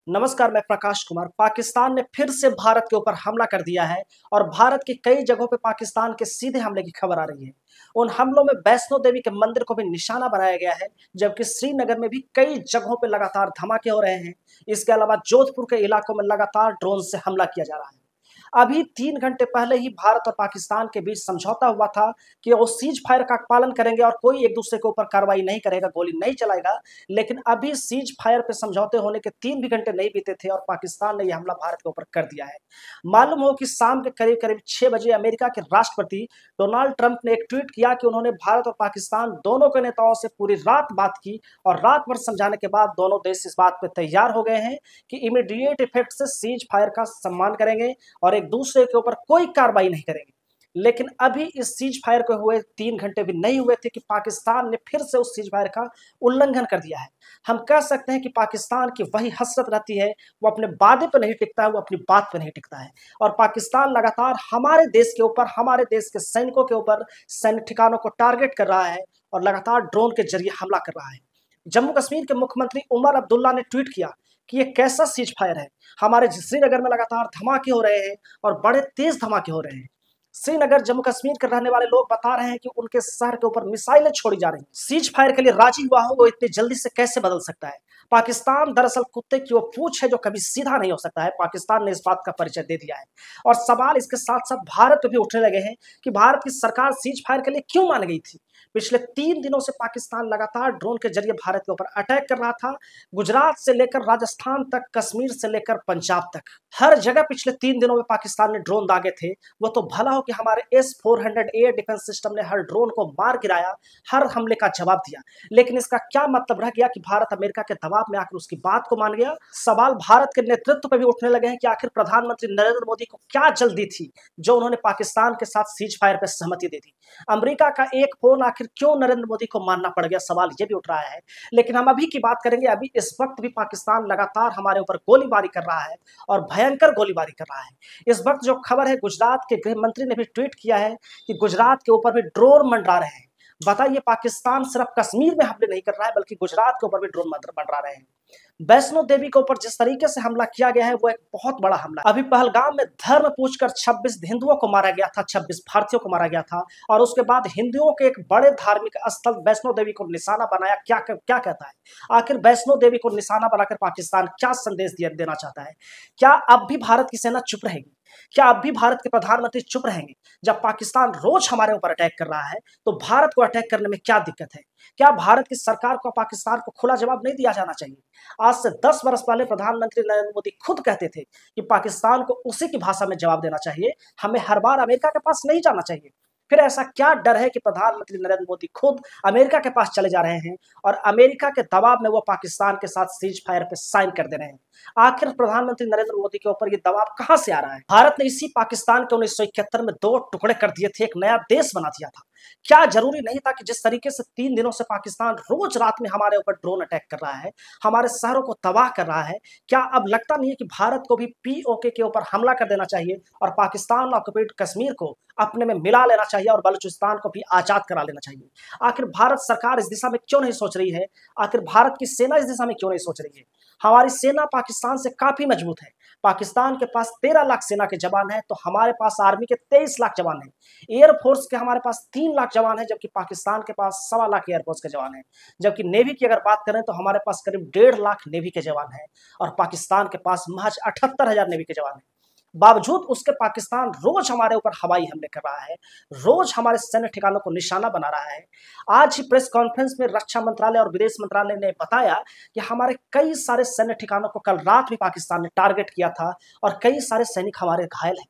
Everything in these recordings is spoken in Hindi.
नमस्कार, मैं प्रकाश कुमार। पाकिस्तान ने फिर से भारत के ऊपर हमला कर दिया है और भारत की कई जगहों पे पाकिस्तान के सीधे हमले की खबर आ रही है। उन हमलों में वैष्णो देवी के मंदिर को भी निशाना बनाया गया है, जबकि श्रीनगर में भी कई जगहों पे लगातार धमाके हो रहे हैं। इसके अलावा जोधपुर के इलाकों में लगातार ड्रोन से हमला किया जा रहा है। अभी 3 घंटे पहले ही भारत और पाकिस्तान के बीच समझौता हुआ था कि वो सीज फायर का पालन करेंगे और कोई एक दूसरे के ऊपर कार्रवाई नहीं करेगा, गोली नहीं चलाएगा। लेकिन अभी सीज फायर पे समझौते होने के 3 भी घंटे नहीं बीते थे और पाकिस्तान ने यह हमला भारत के ऊपर कर दिया है। मालूम हो कि शाम के करीब करीब 6 बजे अमेरिका के राष्ट्रपति डोनाल्ड ट्रंप ने एक ट्वीट किया कि उन्होंने भारत और पाकिस्तान दोनों के नेताओं से पूरी रात बात की और रात भर समझाने के बाद दोनों देश इस बात पे तैयार हो गए हैं कि इमीडिएट इफेक्ट से सीज फायर का सम्मान करेंगे और एक दूसरे के ऊपर कोई कार्रवाई नहीं करेंगे। लेकिन अभी इस सीज फायर को हुए 3 घंटे भी नहीं हुए थे कि पाकिस्तान ने फिर से उस सीज फायर का उल्लंघन कर दिया है। हम कह सकते हैं कि पाकिस्तान की वही हसरत रहती है, वो अपने वादे पर नहीं टिकता है, वो अपनी बात पर नहीं टिकता है। और पाकिस्तान लगातार हमारे देश के ऊपर, हमारे देश के सैनिकों के ऊपर सैन्य ठिकानों को टारगेट कर रहा है और लगातार ड्रोन के जरिए हमला कर रहा है। जम्मू कश्मीर के मुख्यमंत्री उमर अब्दुल्ला ने ट्वीट किया कि ये कैसा सीज फायर है। हमारे श्रीनगर में लगातार धमाके हो रहे हैं और बड़े तेज धमाके हो रहे हैं। श्रीनगर जम्मू कश्मीर के रहने वाले लोग बता रहे हैं कि उनके शहर के ऊपर मिसाइलें छोड़ी जा रही हैं। सीज फायर के लिए राजी हुआ हो वो इतनी जल्दी से कैसे बदल सकता है? पाकिस्तान दरअसल कुत्ते की वो पूंछ है जो कभी सीधा नहीं हो सकता है। पाकिस्तान ने इस बात का परिचय दे दिया है और सवाल इसके साथ साथ भारत पे भी उठने लगे हैं कि भारत की सरकार सीज फायर के लिए क्यों मान गई थी। पिछले 3 दिनों से पाकिस्तान लगातार ड्रोन के जरिए भारत के ऊपर अटैक कर रहा था। गुजरात से लेकर राजस्थान तक, कश्मीर से लेकर पंजाब तक, हर जगह पिछले 3 दिनों में पाकिस्तान ने ड्रोन दागे थे। वो तो भला हो कि हमारे S-400 एयर डिफेंस सिस्टम ने हर ड्रोन को मार गिराया, हर हमले का जवाब दिया। लेकिन इसका क्या मतलब रह गया कि भारत अमेरिका के दबाव में आकर उसकी बात को मान गया? सवाल भारत के नेतृत्व पर भी उठने लगे हैं कि आखिर प्रधानमंत्री नरेंद्र मोदी को क्या जल्दी थी जो उन्होंने पाकिस्तान के साथ सीज फायर पर सहमति दे दी। अमेरिका का एक फोन आखिर क्यों नरेंद्र मोदी को मानना पड़ गया, सवाल ये भी उठ रहा है। लेकिन हम अभी की बात करेंगे। अभी इस वक्त भी पाकिस्तान लगातार हमारे ऊपर गोलीबारी कर रहा है और भयंकर गोलीबारी कर रहा है। इस वक्त जो खबर है, गुजरात के गृह मंत्री ने भी ट्वीट किया है कि गुजरात के ऊपर भी ड्रोन मंडरा रहे हैं। बताइए, पाकिस्तान सिर्फ कश्मीर में हमले नहीं कर रहा है बल्कि गुजरात के ऊपर भी ड्रोन मंडरा रहे हैं। वैष्णो देवी के ऊपर जिस तरीके से हमला किया गया है वो एक बहुत बड़ा हमला है। अभी पहलगाम में धर्म पूछकर 26 हिंदुओं को मारा गया था, 26 भारतीयों को मारा गया था और उसके बाद हिंदुओं के एक बड़े धार्मिक स्थल वैष्णो देवी को निशाना बनाया। क्या कहता है आखिर वैष्णो देवी को निशाना बनाकर पाकिस्तान क्या संदेश देना चाहता है? क्या अब भी भारत की सेना चुप रहेगी? क्या अब भी भारत के प्रधानमंत्री चुप रहेंगे? जब पाकिस्तान रोज हमारे ऊपर अटैक कर रहा है तो भारत को अटैक करने में क्या दिक्कत है? क्या भारत की सरकार को पाकिस्तान को खुला जवाब नहीं दिया जाना चाहिए? आज से 10 वर्ष पहले प्रधानमंत्री नरेंद्र मोदी खुद कहते थे कि पाकिस्तान को उसी की भाषा में जवाब देना चाहिए, हमें हर बार अमेरिका के पास नहीं जाना चाहिए। फिर ऐसा क्या डर है कि प्रधानमंत्री नरेंद्र मोदी खुद अमेरिका के पास चले जा रहे हैं और अमेरिका के दबाव में वो पाकिस्तान के साथ सीज फायर पे साइन कर दे रहे हैं? आखिर प्रधानमंत्री नरेंद्र मोदी के ऊपर ये दबाव कहां से आ रहा है? भारत ने इसी पाकिस्तान के 1971 में 2 टुकड़े कर दिए थे, एक नया देश बना दिया था। क्या जरूरी नहीं था कि जिस तरीके से 3 दिनों से पाकिस्तान रोज रात में हमारे ऊपर ड्रोन अटैक कर रहा है, हमारे शहरों को तबाह कर रहा है, क्या अब लगता नहीं है कि भारत को भी POK के ऊपर हमला कर देना चाहिए और पाकिस्तान ऑक्युपाइड कश्मीर को अपने में मिला लेना चाहिए और बलूचिस्तान को भी आजाद करा लेना चाहिए? आखिर भारत सरकार इस दिशा में क्यों नहीं सोच रही है? आखिर भारत की सेना इस दिशा में क्यों नहीं सोच रही है? हमारी सेना पाकिस्तान से काफी मजबूत है। पाकिस्तान के पास 13 लाख सेना के जवान हैं तो हमारे पास आर्मी के 23 लाख जवान हैं। एयरफोर्स के हमारे पास 3 लाख जवान हैं, जबकि पाकिस्तान के पास 1.25 लाख एयरफोर्स के जवान हैं। जबकि नेवी की अगर बात करें तो हमारे पास करीब 1.5 लाख नेवी के जवान हैं और पाकिस्तान के पास महज 78,000 नेवी के जवान हैं। बावजूद उसके पाकिस्तान रोज हमारे ऊपर हवाई हमले कर रहा है, रोज हमारे सैन्य ठिकानों को निशाना बना रहा है। आज ही प्रेस कॉन्फ्रेंस में रक्षा मंत्रालय और विदेश मंत्रालय ने बताया कि हमारे कई सारे सैन्य ठिकानों को कल रात भी पाकिस्तान ने टारगेट किया था और कई सारे सैनिक हमारे घायल हैं।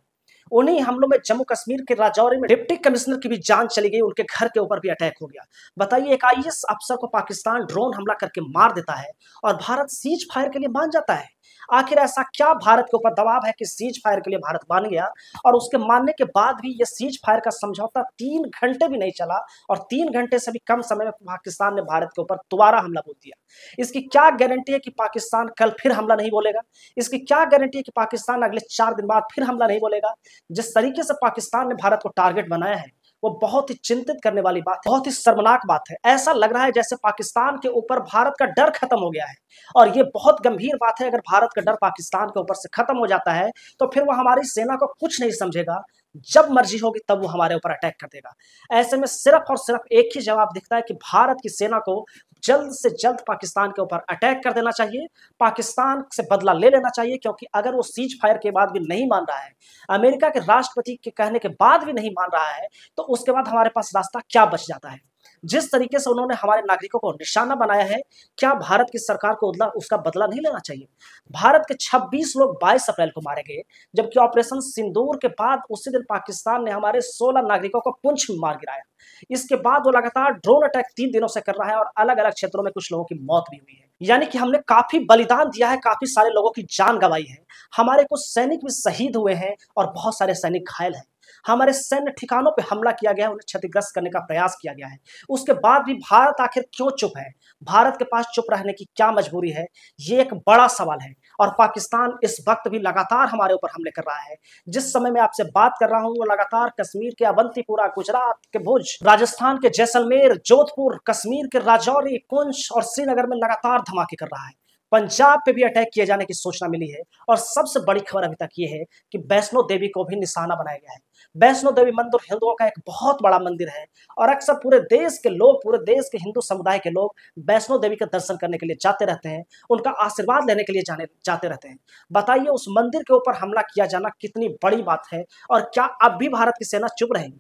उन्हीं हमलों में जम्मू कश्मीर के राजौरी में डिप्टी कमिश्नर की भी जान चली गई, उनके घर के ऊपर भी अटैक हो गया। बताइए, एक IAS अफसर को पाकिस्तान ड्रोन हमला करके मार देता है और भारत सीज फायर के लिए मान जाता है। आखिर ऐसा क्या भारत के ऊपर दबाव है कि सीज फायर के लिए भारत मान गया और उसके मानने के बाद भी ये सीज फायर का समझौता 3 घंटे भी नहीं चला और 3 घंटे से भी कम समय में पाकिस्तान ने भारत के ऊपर दोबारा हमला बोल दिया। इसकी क्या गारंटी है कि पाकिस्तान कल फिर हमला नहीं बोलेगा? इसकी क्या गारंटी है कि पाकिस्तान अगले 4 दिन बाद फिर हमला नहीं बोलेगा? जिस तरीके से पाकिस्तान ने भारत को टारगेट बनाया है वो बहुत ही चिंतित करने वाली बात है, बहुत ही शर्मनाक बात है। ऐसा लग रहा है जैसे पाकिस्तान के ऊपर भारत का डर खत्म हो गया है और ये बहुत गंभीर बात है। अगर भारत का डर पाकिस्तान के ऊपर से खत्म हो जाता है तो फिर वो हमारी सेना को कुछ नहीं समझेगा, जब मर्जी होगी तब वो हमारे ऊपर अटैक कर देगा। ऐसे में सिर्फ और सिर्फ एक ही जवाब दिखता है कि भारत की सेना को जल्द से जल्द पाकिस्तान के ऊपर अटैक कर देना चाहिए, पाकिस्तान से बदला ले लेना चाहिए, क्योंकि अगर वो सीज फायर के बाद भी नहीं मान रहा है, अमेरिका के राष्ट्रपति के कहने के बाद भी नहीं मान रहा है, तो उसके बाद हमारे पास रास्ता क्या बच जाता है। जिस तरीके से उन्होंने हमारे नागरिकों को निशाना बनाया है, क्या भारत की सरकार को उसका बदला नहीं लेना चाहिए? भारत के 26 लोग 22 अप्रैल को मारे गए, जबकि ऑपरेशन सिंदूर के बाद उसी दिन पाकिस्तान ने हमारे 16 नागरिकों को पुंछ में मार गिराया। इसके बाद वो लगातार ड्रोन अटैक 3 दिनों से कर रहा है और अलग अलग क्षेत्रों में कुछ लोगों की मौत भी हुई है। यानी कि हमने काफी बलिदान दिया है, काफी सारे लोगों की जान गंवाई है, हमारे कुछ सैनिक भी शहीद हुए हैं और बहुत सारे सैनिक घायल हैं। हमारे सैन्य ठिकानों पे हमला किया गया है, उन्हें क्षतिग्रस्त करने का प्रयास किया गया है। उसके बाद भी भारत आखिर क्यों चुप है? भारत के पास चुप रहने की क्या मजबूरी है? ये एक बड़ा सवाल है और पाकिस्तान इस वक्त भी लगातार हमारे ऊपर हमले कर रहा है। जिस समय मैं आपसे बात कर रहा हूं वो लगातार कश्मीर के अवंतीपुरा, गुजरात के भुज, राजस्थान के जैसलमेर, जोधपुर, कश्मीर के राजौरी, पुंछ और श्रीनगर में लगातार धमाके कर रहा है। पंजाब पे भी अटैक किए जाने की सूचना मिली है और सबसे बड़ी खबर अभी तक ये है कि वैष्णो देवी को भी निशाना बनाया गया है। वैष्णो देवी मंदिर हिंदुओं का एक बहुत बड़ा मंदिर है और अक्सर पूरे देश के लोग, पूरे देश के हिंदू समुदाय के लोग वैष्णो देवी का दर्शन करने के लिए जाते रहते हैं, उनका आशीर्वाद लेने के लिए जाते रहते हैं। बताइए उस मंदिर के ऊपर हमला किया जाना कितनी बड़ी बात है और क्या अब भी भारत की सेना चुप रहेगी?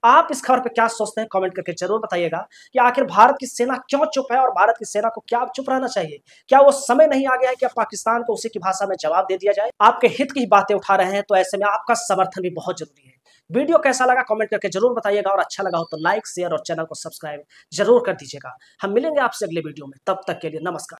आप इस खबर पे क्या सोचते हैं? कमेंट करके जरूर बताइएगा कि आखिर भारत की सेना क्यों चुप है और भारत की सेना को क्या अब चुप रहना चाहिए? क्या वो समय नहीं आ गया है कि अब पाकिस्तान को उसी की भाषा में जवाब दे दिया जाए? आपके हित की बातें उठा रहे हैं तो ऐसे में आपका समर्थन भी बहुत जरूरी है। वीडियो कैसा लगा कमेंट करके जरूर बताइएगा और अच्छा लगा हो तो लाइक, शेयर और चैनल को सब्सक्राइब जरूर कर दीजिएगा। हम मिलेंगे आपसे अगले वीडियो में, तब तक के लिए नमस्कार।